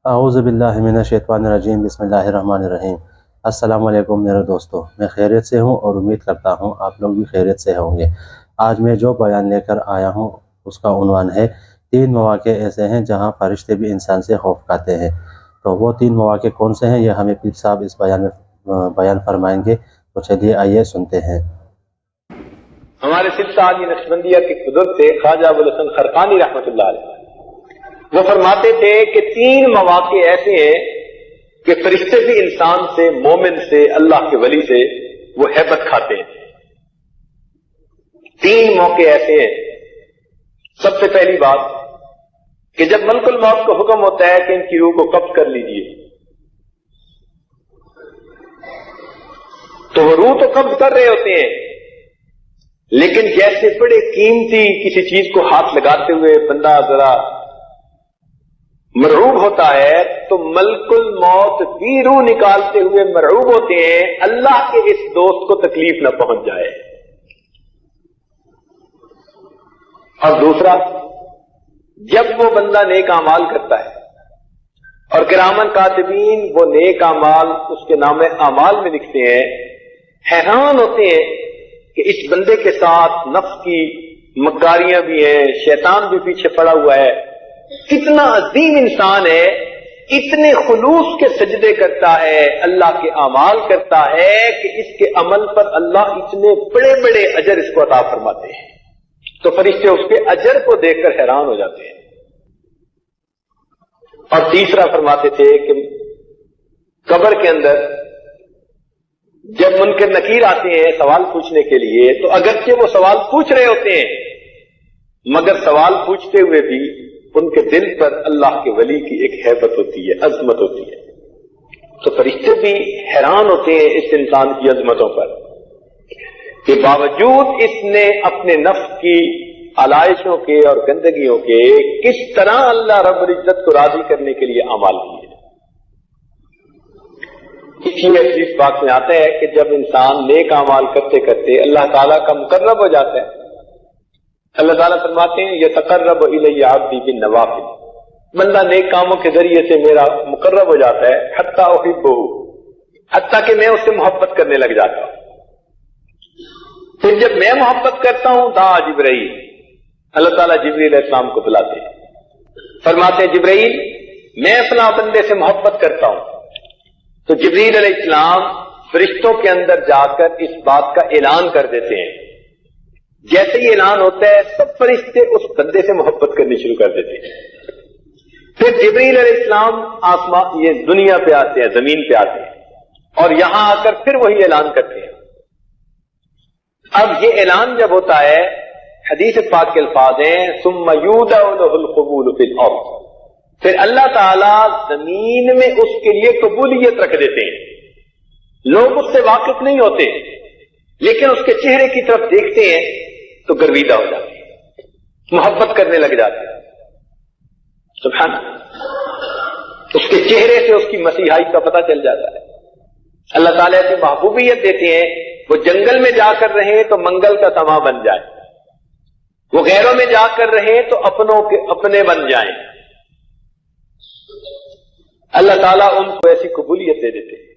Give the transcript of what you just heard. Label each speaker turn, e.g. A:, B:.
A: اعوذ باللہ من الشیطان الرجیم، بسم اللہ الرحمن الرحیم۔ السلام علیکم میرے دوستو، میں خیریت سے ہوں اور امید کرتا ہوں آپ لوگ بھی خیریت سے ہوں گے۔ آج میں جو بیان لے کر آیا ہوں اس کا عنوان ہے 3 مواقع ایسے ہیں جہاں فرشتے بھی انسان سے خوف کھاتے ہیں۔ تو وہ 3 مواقع کون سے ہیں یہ ہمیں پیر صاحب اس بیان میں بیان فرمائیں گے، تو چلیے آئیے سنتے ہیں۔
B: ہمارے سلسلہ علی نقشبندیہ کے بزرگ تھے خواجہ ابوالحسن خرقانی رحمۃ اللہ علیہ، وہ فرماتے تھے کہ 3 مواقع ایسے ہیں کہ فرشتے بھی انسان سے، مومن سے، اللہ کے ولی سے وہ ہیبت کھاتے ہیں۔ 3 موقع ایسے ہیں۔ سب سے پہلی بات کہ جب ملک الموت کو حکم ہوتا ہے کہ ان کی روح کو قبض کر لیجئے، تو وہ روح تو قبض کر رہے ہوتے ہیں، لیکن جیسے بڑے قیمتی کسی چیز کو ہاتھ لگاتے ہوئے بندہ ذرا مرعوب ہوتا ہے، تو ملک الموت بھی روح نکالتے ہوئے مرعوب ہوتے ہیں اللہ کے اس دوست کو تکلیف نہ پہنچ جائے۔ اور دوسرا، جب وہ بندہ نیک اعمال کرتا ہے اور کرامن کاتبین وہ نیک اعمال اس کے نام اعمال میں لکھتے ہیں، حیران ہوتے ہیں کہ اس بندے کے ساتھ نفس کی مکاریاں بھی ہیں، شیطان بھی پیچھے پڑا ہوا ہے، کتنا عظیم انسان ہے، اتنے خلوص کے سجدے کرتا ہے، اللہ کے اعمال کرتا ہے کہ اس کے عمل پر اللہ اتنے بڑے بڑے اجر اس کو عطا فرماتے ہیں۔ تو فرشتے اس کے اجر کو دیکھ کر حیران ہو جاتے ہیں۔ اور تیسرا فرماتے تھے کہ قبر کے اندر جب منکر نکیر آتے ہیں سوال پوچھنے کے لیے، تو اگرچہ وہ سوال پوچھ رہے ہوتے ہیں مگر سوال پوچھتے ہوئے بھی ان کے دل پر اللہ کے ولی کی ایک ہیبت ہوتی ہے، عظمت ہوتی ہے۔ تو فرشتے بھی حیران ہوتے ہیں اس انسان کی عظمتوں پر کہ باوجود اس نے اپنے نفس کی علائشوں کے اور گندگیوں کے کس طرح اللہ رب العزت کو راضی کرنے کے لیے اعمال کیے۔ اس لیے حدیث پاک میں آتا ہے کہ جب انسان نیک اعمال کرتے کرتے اللہ تعالیٰ کا مقرب ہو جاتا ہے، اللہ تعالیٰ فرماتے ہیں یتقرب الی عبدی بالنوافل، بندہ نیک کاموں کے ذریعے سے میرا مقرب ہو جاتا ہے، حتی احبہ، حتیٰ کہ میں اس سے محبت کرنے لگ جاتا ہوں۔ پھر جب میں محبت کرتا ہوں دعا جبرائیل، اللہ تعالیٰ جبرائیل علیہ السلام کو بلاتے ہیں، فرماتے ہیں جبرائیل میں فلاں بندے سے محبت کرتا ہوں، تو جبرائیل علیہ السلام فرشتوں کے اندر جا کر اس بات کا اعلان کر دیتے ہیں۔ جیسے ہی اعلان ہوتا ہے سب فرشتے اس بندے سے محبت کرنی شروع کر دیتے ہیں۔ پھر جبرائیل علیہ السلام آسمان یہ دنیا پہ آتے ہیں، زمین پہ آتے ہیں اور یہاں آ کر پھر وہی اعلان کرتے ہیں۔ اب یہ اعلان جب ہوتا ہے، حدیث پاک کے الفاظ ہیں ثم یودع لہ القبول فی الارض، پھر اللہ تعالیٰ زمین میں اس کے لیے قبولیت رکھ دیتے ہیں۔ لوگ اس سے واقف نہیں ہوتے لیکن اس کے چہرے کی طرف دیکھتے ہیں تو گرویدہ ہو جاتے ہیں، محبت کرنے لگ جاتے ہیں۔ سبحان اللہ، اس کے چہرے سے اس کی مسیحائی کا پتہ چل جاتا ہے۔ اللہ تعالیٰ ایسی محبوبیت دیتے ہیں، وہ جنگل میں جا کر رہے تو منگل کا سما بن جائے، وہ غیروں میں جا کر رہے تو اپنوں کے اپنے بن جائیں۔ اللہ تعالیٰ ان کو ایسی قبولیت دے دیتے ہیں۔